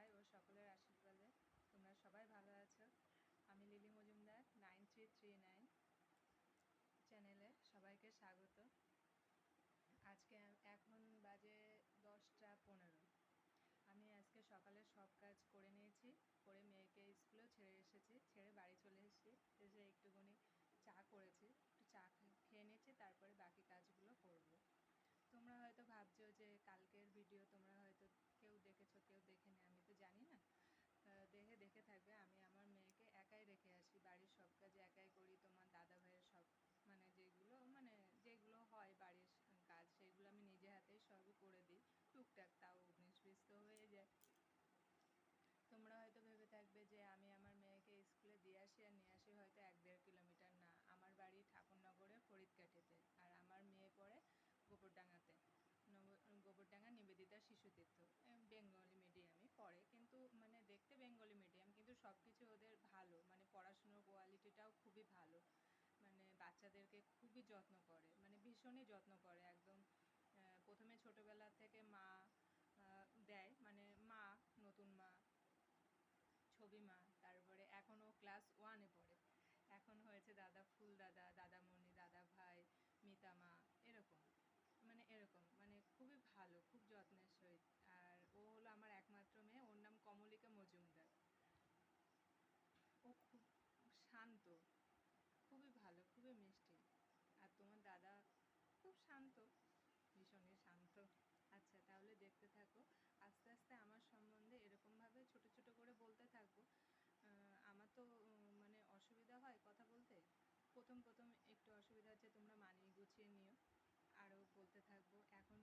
কৃপায় ও সকলের আশীর্বাদে তোমরা সবাই ভালো আছো। আমি লিলি মজুমদার 9339 চ্যানেলে সবাইকে স্বাগত। আজকে এখন বাজে 10টা 15। আমি আজকে সকালে সব কাজ করে নিয়েছি, করে মেয়েকে স্কুলেও ছেড়ে এসেছি, ছেড়ে বাড়ি চলে এসেছি। এসে একটুখানি চা করেছি, একটু চা খেয়ে নিয়েছি, তারপরে বাকি কাজগুলো করব। তোমরা হয়তো ভাবছো যে কালকের ভিডিও তোমরা হয়তো কেউ দেখেছো কেউ দেখেনি, আমি তো জানি না। দেখে থাকবে। আমি আমার মেয়েকে একাই রেখে আসি, বাড়ির সব কাজ একাই করি। তোমার দাদা ভাইয়ের সব যেগুলো হয় বাড়ির কাজ, সেগুলো আমি নিজে হাতেই সবই করে দিই টুকটাক, তাও 19-20 তো হয়ে যায়। তোমরা হয়তো ভেবে থাকবে যে আমি আমার মেয়েকে স্কুলে দিয়ে আসি আর নিয়ে আসি হয়তো 1-1.5 কিলোমিটার। না, আমার বাড়ি ঠাকুরনগরে ফরিদকাঠিতে, আর আমার মেয়ে পড়ে গোবরডাঙ্গাতে, গোবরডাঙ্গা নিবেদিতা শিশুতীর্থ। বেঙ্গলি মিডিয়ামই পড়ে, কিন্তু দেখতে বেঙ্গলি মিডিয়াম, কিন্তু সব কিছু ওদের ভালো, পড়াশুনোর কোয়ালিটিটাও খুবই ভালো। বাচ্চাদেরকে খুবই যত্ন করে, ভীষণই যত্ন করে একদম। প্রথমে ছোটোবেলা থেকে মা দেয়, মা, নতুন মা, ছবি মা, তারপরে এখনও ক্লাস 1-এ পড়ে। এখন হয়েছে দাদা, ফুল দাদা, দাদামণি, দাদা ভাই, মিতা মা, এরকম খুবই ভালো, খুব যত্নের সহিত। আর ও হলো আমার একমাত্র মেয়ে, ওর নাম কমলিকা মজুমদার। ও খুব শান্ত, খুবই ভালো, খুবই মিষ্টি। আর তোমার দাদা খুব শান্ত, ভীষণই শান্ত। আচ্ছা, তাহলে দেখতে থাকো। আস্তে আস্তে আমার সম্বন্ধে এরকমভাবে ছোট ছোট করে বলতে থাকবো। আমার তো অসুবিধা হয় কথা বলতে, প্রথম একটু অসুবিধা হচ্ছে, তোমরা মানিয়ে গুছিয়ে নিও। আরও বলতে থাকবো। এখন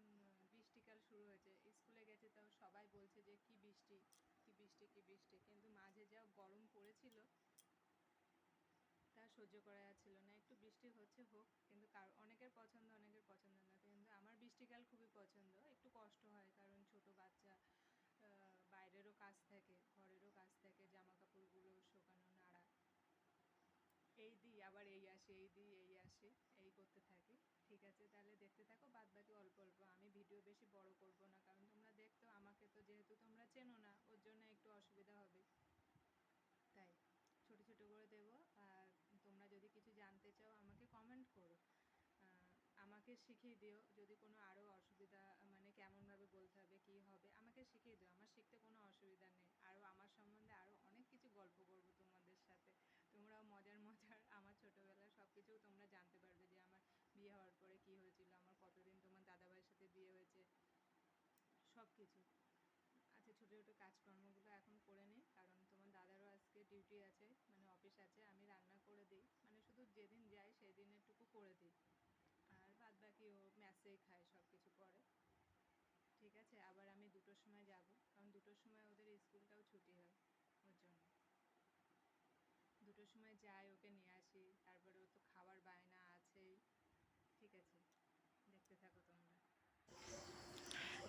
বৃষ্টিকাল শুরু হয়েছে, স্কুলে গেছে, তাও সবাই বলছে যে কি বৃষ্টি, কি বৃষ্টি, কি বৃষ্টি। কিন্তু মাঝে যা গরম পড়েছিল তা সহ্য করা যাচ্ছিল না। একটু বৃষ্টি হচ্ছে, হোক, কিন্তু অনেকের পছন্দ, অনেকের পছন্দ না। কিন্তু আমার বৃষ্টিকাল খুবই পছন্দ। একটু কষ্ট হয়, কারণ ছোট বাচ্চা, বাইরেরও কাজ থাকে, ঘরেরও কাজ থাকে, জামা কাপড়গুলো শুকানো, নাড়া, এই দিই আবার এই আসে, এই দিই এই আসে, এই করতে থাকি। ঠিক আছে, তাহলে দেখতে থাকো। বাদ বাকি অল্প অল্প, আমি ভিডিও বেশি বড় করব না, কারণ তোমরা দেখতো আমাকে, তো যেহেতু তোমরা চেনো না, ওর জন্য একটু অসুবিধা হবে, তাই ছোট ছোট করে দেব। আর তোমরা যদি কিছু জানতে চাও আমাকে কমেন্ট করো, আমাকে শিখিয়ে দিও। যদি কোনো আরও অসুবিধা, কেমনভাবে বলতে হবে, কি হবে, আমাকে শিখিয়ে দিও। আমার শিখতে কোনো অসুবিধা নেই। আরও আমার সম্বন্ধে আরও অনেক কিছু গল্প করব তোমাদের সাথে। তোমরাও মজার মজার আমার ছোটোবেলার সব কিছু তোমরা জানতে পারবে, যে আমার বিয়ে হওয়ার পরে কি হয়েছিল, আমার কতদিন তোমার দাদাভাইয়ের সাথে বিয়ে হয়েছে, সব কিছু। আচ্ছা, ছোটো ছোটো কাজকর্মগুলো এখন করে নিই, কারণ তোমার দাদারও আজকে ডিউটি আছে, অফিস আছে। আমি রান্না করে দিই, শুধু যেদিন যাই সেদিনেরটুকু করে দিই, আর বাদ বাকি ও ম্যাসেই খায়, সব কিছু করে। ঠিক আছে, আবার আমি 2টোর সময় যাব, কারণ 2টোর সময় ওদের স্কুলটাও ছুটি হয়, ওর জন্য 2টোর সময় যাই, ওকে নিয়ে আসি, তারপরে ও তো খাবার বায়না আছেই। ঠিক আছে, দেখতে থাকো তোমরা।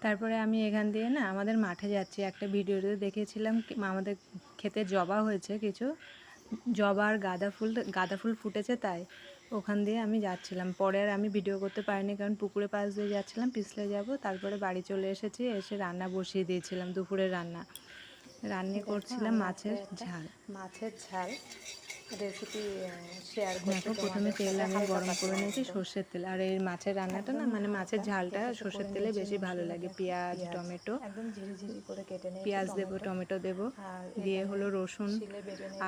তারপরে আমি এখান দিয়ে না আমাদের মাঠে যাচ্ছি। একটা ভিডিওতে দেখেছিলাম আমাদের ক্ষেতে জবা হয়েছে, কিছু জবা আর গাঁদা ফুল ফুটেছে, তাই ওখান দিয়ে আমি যাচ্ছিলাম। পরে আর আমি ভিডিও করতে পারিনি, কারণ পুকুরে পাশ দিয়ে যাচ্ছিলাম, পিছলে যাব। তারপরে বাড়ি চলে এসেছি, এসে রান্না বসিয়ে দিয়েছিলাম, দুপুরের রান্না করছিলাম মাছের ঝাল রেসিপি শেয়ার করছি। দেখো, প্রথমে তেল আমি গরম করে নিয়েছি, সর্ষের তেল। আর এই মাছের রান্নাটা না, মাছের ঝালটা সর্ষের তেলে বেশি ভালো লাগে। পেঁয়াজ, টমেটো একদম ঝিরিঝিরি করে কেটে নিয়েছি, পেঁয়াজ দেবো, টমেটো দেবো, দিয়ে হলো রসুন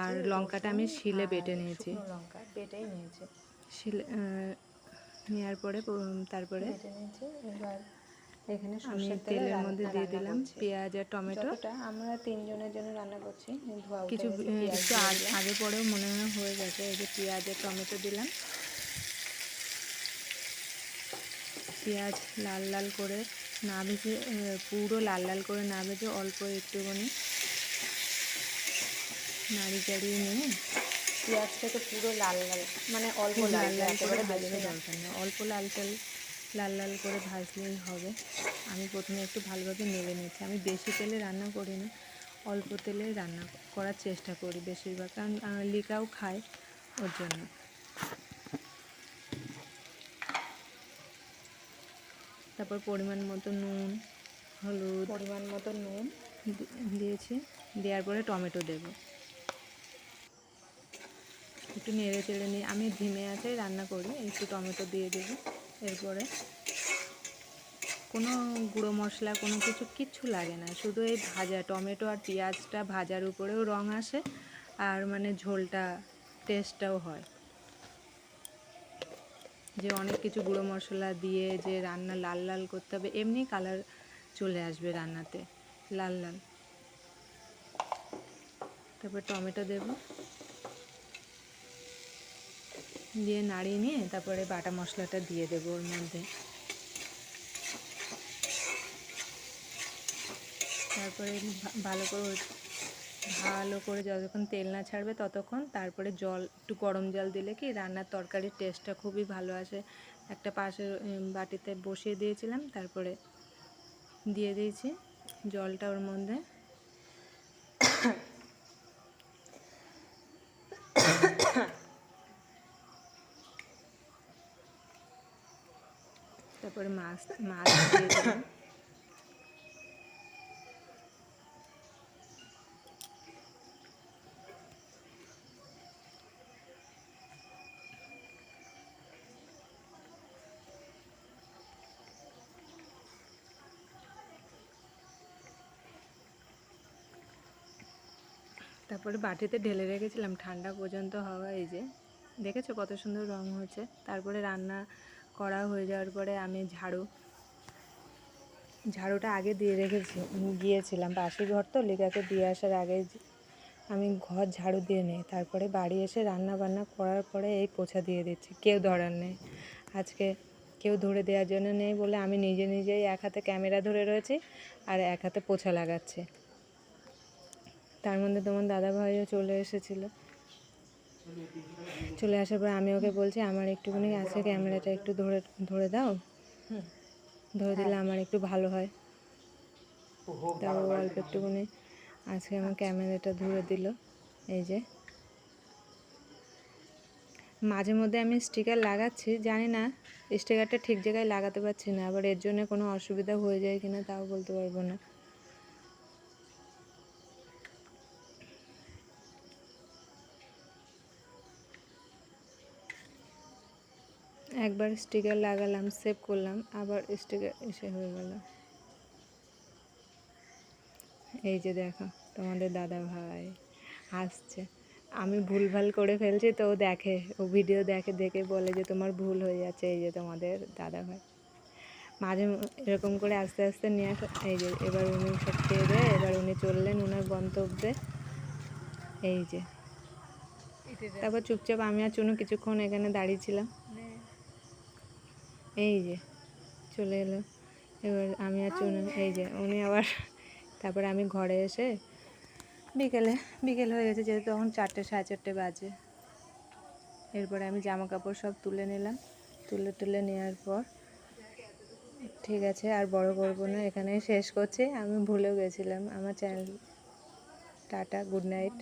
আর লঙ্কাটা আমি শিলে বেটে নিয়েছি, লঙ্কা বেটেই নিয়েছি। শিলে নেওয়ার পরে তারপরে বেটে নিয়েছি। এবার এখানে আমি তেলের মধ্যে দিয়ে দিলাম পেঁয়াজ আর টমেটো। আমরা 3 জনের জন্য রান্না করছি, কিছু একটু আগে পরেও মনে হয়ে গেছে। এই যে পেঁয়াজ আর টমেটো দিলাম, পেঁয়াজ লাল লাল করে না ভেজে, পুরো লাল লাল করে না ভেজে অল্প একটুখানি নাড়ি চাড়িয়ে নিয়ে পেঁয়াজটাকে পুরো লাল লাল, অল্প লাল লাল করে ভাজতে দরকার নেই, অল্প লাল লাল করে ভাজলেই হবে। আমি প্রথমে একটু ভালোভাবে নেড়ে নিচ্ছি। আমি বেশি তেলে রান্না করি না, অল্প তেলে রান্না করার চেষ্টা করি বেশিরভাগ, কারণ লিকাও খায়, ওর জন্য। তারপর পরিমাণ মতো নুন, হলুদ, পরিমাণ মতো নুন, দিয়েছি। দেওয়ার পরে টমেটো দেব, একটু নেড়ে চেড়ে নিয়ে আমি ধিমে আঁচে রান্না করি। একটু টমেটো দিয়ে দেবো। এরপরে কোনো গুঁড়ো মশলা কোনো কিচ্ছু লাগে না, শুধু এই ভাজা টমেটো আর পেঁয়াজটা ভাজার উপরেও রং আসে, আর মানে ঝোলটা টেস্টটাও হয়। যে অনেক কিছু গুঁড়ো মশলা দিয়ে যে রান্না লাল লাল করতে হবে, এমনি কালার চলে আসবে রান্নাতে লাল লাল। তারপর টমেটো দেব, দিয়ে নাড়িয়ে নিয়ে তারপরে বাটা মশলাটা দিয়ে দেবো ওর মধ্যে। তারপরে ভালো করে যতক্ষণ তেল না ছাড়বে ততক্ষণ, তারপরে জল একটু গরম জল দিলে কি রান্নার তরকারির টেস্টটা খুবই ভালো আসে। একটা পাশের বাটিতে বসিয়ে দিয়েছিলাম, তারপরে দিয়ে দিয়েছি জলটা ওর মধ্যে। তারপরে মাছ দিয়ে দিলাম। তারপরে বাটিতে ঢেলে রেখেছিলাম ঠান্ডা পর্যন্ত হওয়া। এই যে দেখেছো কত সুন্দর রং হয়েছে। তারপরে রান্না করা হয়ে যাওয়ার পরে আমি ঝাড়ুটা আগে দিয়ে গিয়েছিলাম, পাশের ঘর তো, লিকাকে দিয়ে আসার আগে আমি ঘর ঝাড়ু দিয়ে নিই। তারপরে বাড়ি এসে রান্না বান্না করার পরে এই পোছা দিয়ে দিচ্ছি। কেউ ধরার নেই আজকে, কেউ ধরে দেওয়ার জন্য নেই বলে আমি নিজেই এক হাতে ক্যামেরা ধরে রয়েছি আর এক হাতে পোছা লাগাচ্ছি। তার মধ্যে তোমার দাদাভাইও চলে এসেছিলো। চলে আসার পর আমি ওকে বলছি আমার একটুখানি আছে ক্যামেরাটা একটু ধরে দাও, ধরে দিলে আমার একটু ভালো হয়। তাও অল্প একটুখানি আজকে আমার ক্যামেরাটা ধরে দিল। এই যে মাঝে মধ্যে আমি স্টিকার লাগাচ্ছি, জানি না স্টিকারটা ঠিক জায়গায় লাগাতে পারছি না, আবার এর জন্য কোনো অসুবিধা হয়ে যায় কিনা তাও বলতে পারবো না। একবার স্টিকার লাগালাম, সেভ করলাম, আবার স্টিকার এসে হয়ে গেল। এই যে দেখো তোমাদের দাদা ভাই আসছে, আমি ভুলভাল করে ফেলছি তো ও দেখে, ও ভিডিও দেখে বলে যে তোমার ভুল হয়ে যাচ্ছে। এই যে তোমাদের দাদা ভাই মাঝে এরকম করে আস্তে আস্তে নিয়ে আসা। এই যে এবার উনি সব খেয়ে দেয়, এবার উনি চললেন ওনার গন্তব্যে। এই যে তারপর চুপচাপ আমি আর চুনু কিছুক্ষণ এখানে দাঁড়িয়েছিলাম। এই যে চলে এলো, এবার আমি আর চুনু। এই যে উনি আবার তারপরে আমি ঘরে এসে বিকেল হয়ে গেছে, যেহেতু তখন 4টে 4:30 বাজে। এরপরে আমি জামা কাপড় সব তুলে নিলাম, তুলে নেওয়ার পর ঠিক আছে আর বড় করবো না, এখানেই শেষ করছি। আমি ভুলেও গেছিলাম আমার চ্যানেল। Tata, good night.